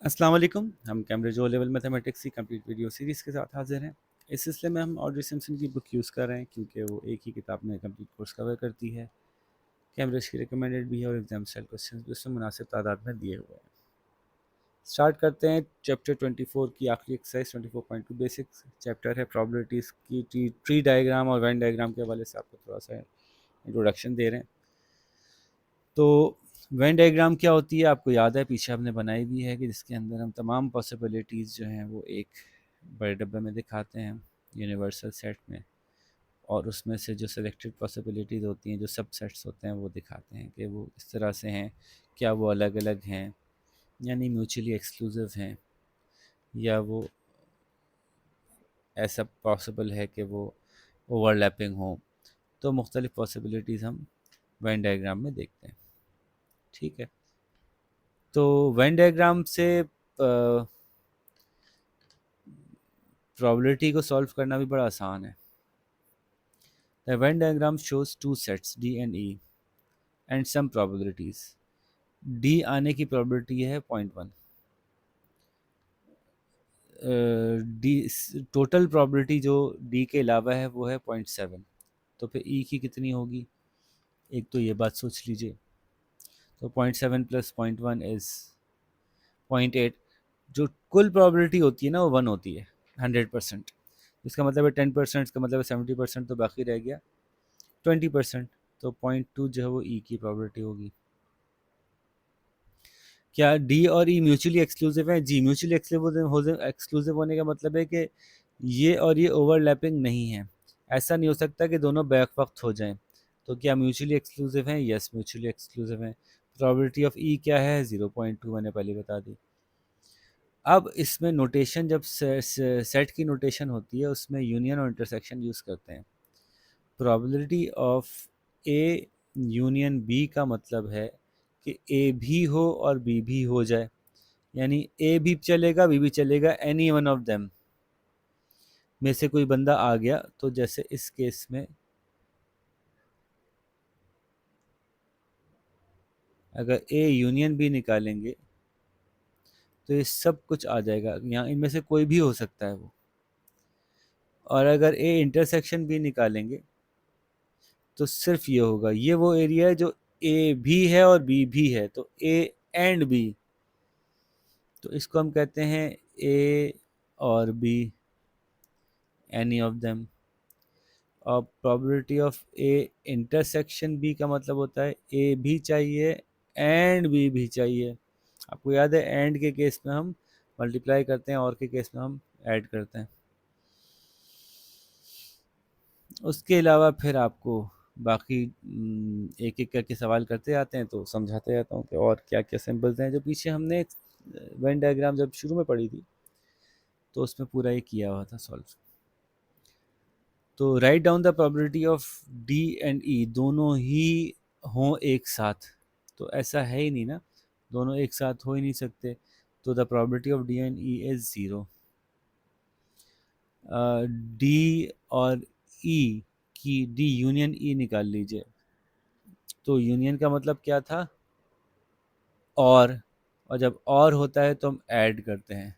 अस्सलाम वालेकुम। हम कैम्ब्रिज ओ लेवल मैथमेटिक्स की कंप्लीट वीडियो सीरीज़ के साथ हाजिर हैं। इस सिलसिले में हम ऑड्री सिम्पसन की बुक यूज़ कर रहे हैं क्योंकि वो एक ही किताब में कंप्लीट कोर्स कवर करती है। कैम्ब्रिज की रिकमेंडेड भी है और एग्जाम स्टाइल क्वेश्चंस भी उसमें मुनासिब तादाद में दिए हुए हैं। स्टार्ट करते हैं चैप्टर 24 की आखिरी एक्सरसाइज 24.2 बेसिक्स चैप्टर है प्रॉबिलिटीज़ की ट्री डायग्राम और वेन डायग्राम के हवाले से आपको थोड़ा सा इंट्रोडक्शन दे रहे हैं। तो वेन डायग्राम क्या होती है आपको याद है, पीछे हमने बनाई भी है कि जिसके अंदर हम तमाम पॉसिबिलिटीज़ जो हैं वो एक बड़े डब्बे में दिखाते हैं यूनिवर्सल सेट में, और उसमें से जो सिलेक्टेड पॉसिबिलिटीज़ होती हैं, जो सब सेट्स होते हैं, वो दिखाते हैं कि वो इस तरह से हैं, क्या वो अलग अलग हैं, यानी म्यूचुअली एक्सक्लूसिव हैं, या वो ऐसा पॉसिबल है कि वो ओवरलैपिंग हो। तो मुख्तलिफ पॉसिबिलिटीज़ हम वेन डायग्राम में देखते हैं। ठीक है, तो वेन डायग्राम से प्रोबेबिलिटी को सॉल्व करना भी बड़ा आसान है। The Venn diagram shows two sets D and E and some probabilities. D आने की प्रोबेबिलिटी है 0.1। डी टोटल प्रोबेबिलिटी जो डी के अलावा है वो है 0.7। तो फिर ई की कितनी होगी, एक तो ये बात सोच लीजिए। तो 0.7 प्लस 0.1 इज़ 0.8। जो कुल प्रोबेबिलिटी होती है ना वो 1 होती है 100%। इसका मतलब है 10%, इसका मतलब है 70%, तो बाकी रह गया 20%। तो 0.2 जो है वो ई की प्रोबेबिलिटी होगी। क्या डी और ई म्यूचुअली एक्सक्लूसिव हैं? जी, म्यूचुअली एक्सक्लूसिव होने का मतलब है कि ये और ये ओवरलैपिंग नहीं है। ऐसा नहीं हो सकता कि दोनों बैक वक्त हो जाएं। तो क्या म्यूचुअली एक्सक्लूसिव हैं? यस, म्यूचुअली एक्सक्लूसिव हैं। प्रोबेबिलिटी ऑफ ई क्या है? 0.2, मैंने पहले बता दी। अब इसमें नोटेशन, जब सेट की नोटेशन होती है उसमें यूनियन और इंटरसेक्शन यूज़ करते हैं। Probability of A union B का मतलब है कि ए भी हो और बी भी हो जाए, यानी ए भी चलेगा बी भी चलेगा, एनी वन ऑफ देम में से कोई बंदा आ गया। तो जैसे इस केस में अगर ए यूनियन बी निकालेंगे तो ये सब कुछ आ जाएगा, यहाँ इनमें से कोई भी हो सकता है वो। और अगर ए इंटरसेक्शन बी निकालेंगे तो सिर्फ ये होगा, ये वो एरिया है जो ए भी है और बी भी है, तो ए एंड बी। तो इसको हम कहते हैं ए और बी, एनी ऑफ देम। और probability of A intersection B का मतलब होता है ए भी चाहिए एंड बी भी चाहिए। आपको याद है एंड के केस में हम मल्टीप्लाई करते हैं और के केस में हम ऐड करते हैं। उसके अलावा फिर आपको बाकी एक एक करके सवाल करते आते हैं तो समझाते जाता हूँ कि और क्या क्या सिंबल्स हैं जो पीछे हमने वेन डायग्राम जब शुरू में पढ़ी थी तो उसमें पूरा ये किया हुआ था सॉल्व। तो write down the probability of D and E, दोनों ही हों एक साथ। तो ऐसा है ही नहीं ना, दोनों एक साथ हो ही नहीं सकते। तो the probability of D and E is zero. D और ई की डी यूनियन ई निकाल लीजिए। तो यूनियन का मतलब क्या था, और जब और होता है तो हम ऐड करते हैं।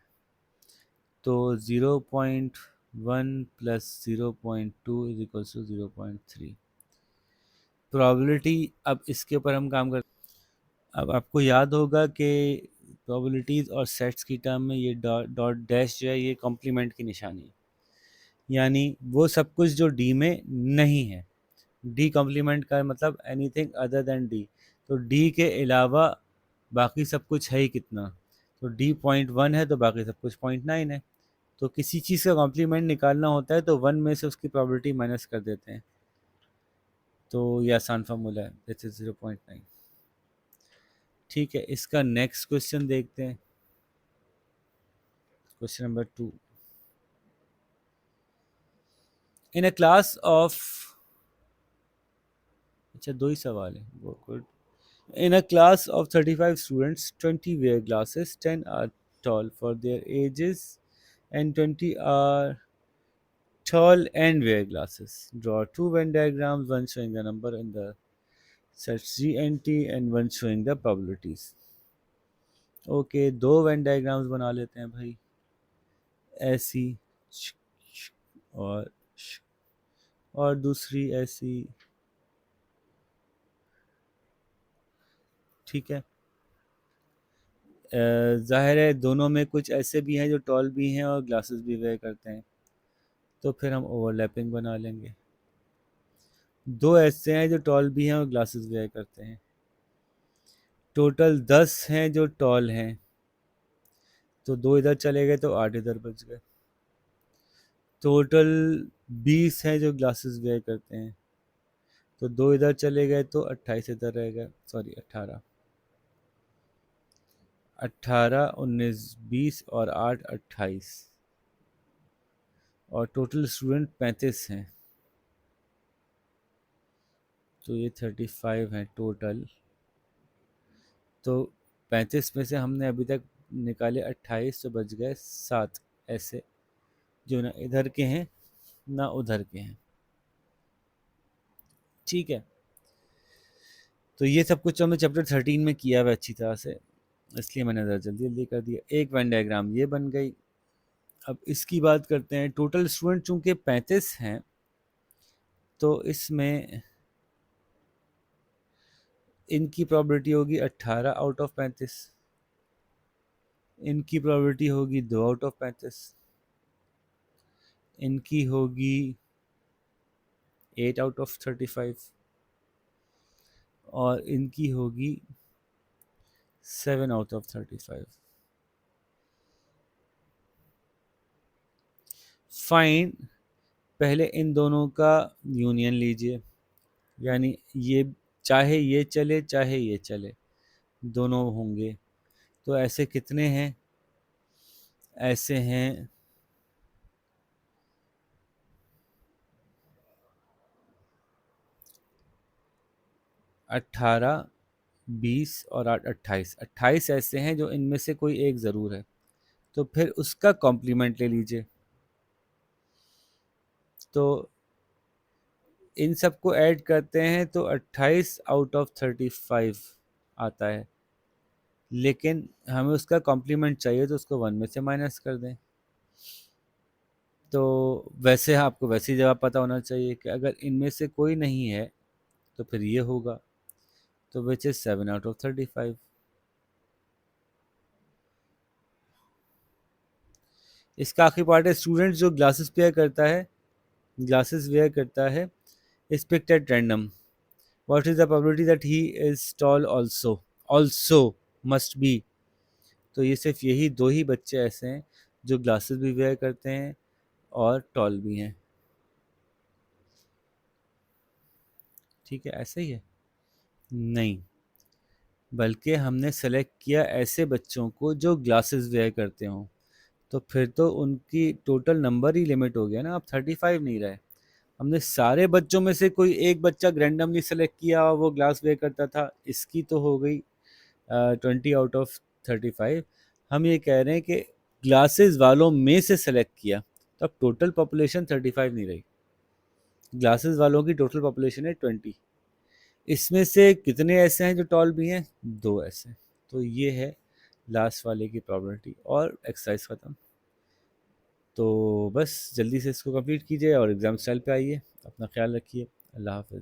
तो 0.1 plus 0.2 is equals to 0.3 probability. अब इसके ऊपर हम काम करते हैं। अब आपको याद होगा कि प्रोबेबिलिटीज़ और सेट्स की टर्म में ये डॉट डॉट डैश जो है ये कॉम्प्लीमेंट की निशानी है, यानी वो सब कुछ जो डी में नहीं है। डी कॉम्प्लीमेंट का मतलब एनीथिंग अदर देन डी। तो डी के अलावा बाकी सब कुछ है ही कितना, तो डी 0.1 है तो बाकी सब कुछ 0.9 है। तो किसी चीज़ का कॉम्प्लीमेंट निकालना होता है तो 1 में से उसकी प्रोबेबिलिटी माइनस कर देते हैं। तो ये आसान फार्मूला है, दिस इज 0.9। ठीक है, इसका नेक्स्ट क्वेश्चन देखते हैं, question number 2। In a class of, अच्छा दो ही सवाल है, वो good. In a class of 35 students, 20 wear glasses, 10 are tall for their ages, and 20 are tall and wear glasses. Draw two Venn diagrams, one showing the number in the sets G and T, and one showing the probabilities. Okay, दो Venn diagrams बना लेते हैं भाई, ऐसी और और दूसरी ऐसी। ठीक है, जाहिर है दोनों में कुछ ऐसे भी हैं जो टॉल भी हैं और ग्लासेस भी वेयर करते हैं, तो फिर हम ओवरलैपिंग बना लेंगे। दो ऐसे हैं जो टॉल भी हैं और ग्लासेस वेयर करते हैं, टोटल 10 हैं जो टॉल हैं, तो दो इधर चले गए तो 8 इधर बच गए। टोटल 20 हैं जो ग्लासेस वेयर करते हैं, तो दो इधर चले गए तो 28 इधर रह गए, सॉरी 18। 18, 19, 20 और 8, 28, और टोटल स्टूडेंट 35 हैं, तो ये 35 हैं टोटल। तो 35 में से हमने अभी तक निकाले 28, तो बच गए 7 ऐसे जो ना इधर के हैं ना उधर के हैं। ठीक है, तो ये सब कुछ हमने चैप्टर 13 में किया हुआ अच्छी तरह से, इसलिए मैंने ज़रा जल्दी जल्दी कर दिया। एक वेन डायग्राम ये बन गई। अब इसकी बात करते हैं। टोटल स्टूडेंट चूंकि 35 हैं, तो इसमें इनकी प्रोबेबिलिटी होगी 18 आउट ऑफ 35, इनकी प्रोबेबिलिटी होगी 2 आउट ऑफ 35, इनकी होगी 8 आउट ऑफ 35, और इनकी होगी 7 आउट ऑफ 35। फाइन, पहले इन दोनों का यूनियन लीजिए, यानी ये चाहे ये चले चाहे ये चले, दोनों होंगे। तो ऐसे कितने हैं? ऐसे हैं 18, 20 और 8, 28। 28 ऐसे हैं जो इनमें से कोई एक ज़रूर है, तो फिर उसका कॉम्प्लीमेंट ले लीजिए। तो इन सबको ऐड करते हैं तो 28 आउट ऑफ 35 आता है, लेकिन हमें उसका कॉम्प्लीमेंट चाहिए तो उसको 1 में से माइनस कर दें। तो वैसे आपको वैसी जवाब पता होना चाहिए कि अगर इनमें से कोई नहीं है तो फिर ये होगा, तो विच इज़ 7 आउट ऑफ 35। इसका आखिरी पार्ट है, स्टूडेंट जो ग्लासेस वेयर करता है, ग्लासेस वेयर करता है is picked at random. What is the probability that he is tall also? Also must be. तो ये सिर्फ यही दो ही बच्चे ऐसे हैं जो ग्लासेस भी वेयर करते हैं और टॉल भी हैं। ठीक है, ऐसे ही है? नहीं, बल्कि हमने सेलेक्ट किया ऐसे बच्चों को जो ग्लासेस वेयर करते हों, तो फिर तो उनकी टोटल नंबर ही लिमिट हो गया ना, अब 35 नहीं रहे। हमने सारे बच्चों में से कोई एक बच्चा रैंडमली सेलेक्ट किया और वो ग्लास वेयर करता था, इसकी तो हो गई 20 आउट ऑफ 35। हम ये कह रहे हैं कि ग्लासेस वालों में से सेलेक्ट किया, तो अब टोटल पॉपुलेशन 35 नहीं रही, ग्लासेस वालों की टोटल पॉपुलेशन है 20। इसमें से कितने ऐसे हैं जो टॉल भी हैं? दो ऐसे। तो ये है लास्ट वाले की प्रॉबिलिटी, और एक्सरसाइज ख़त्म। तो बस जल्दी से इसको कंप्लीट कीजिए और एग्ज़ाम स्टाइल पे आइए। अपना ख्याल रखिए। अल्लाह हाफ़िज़।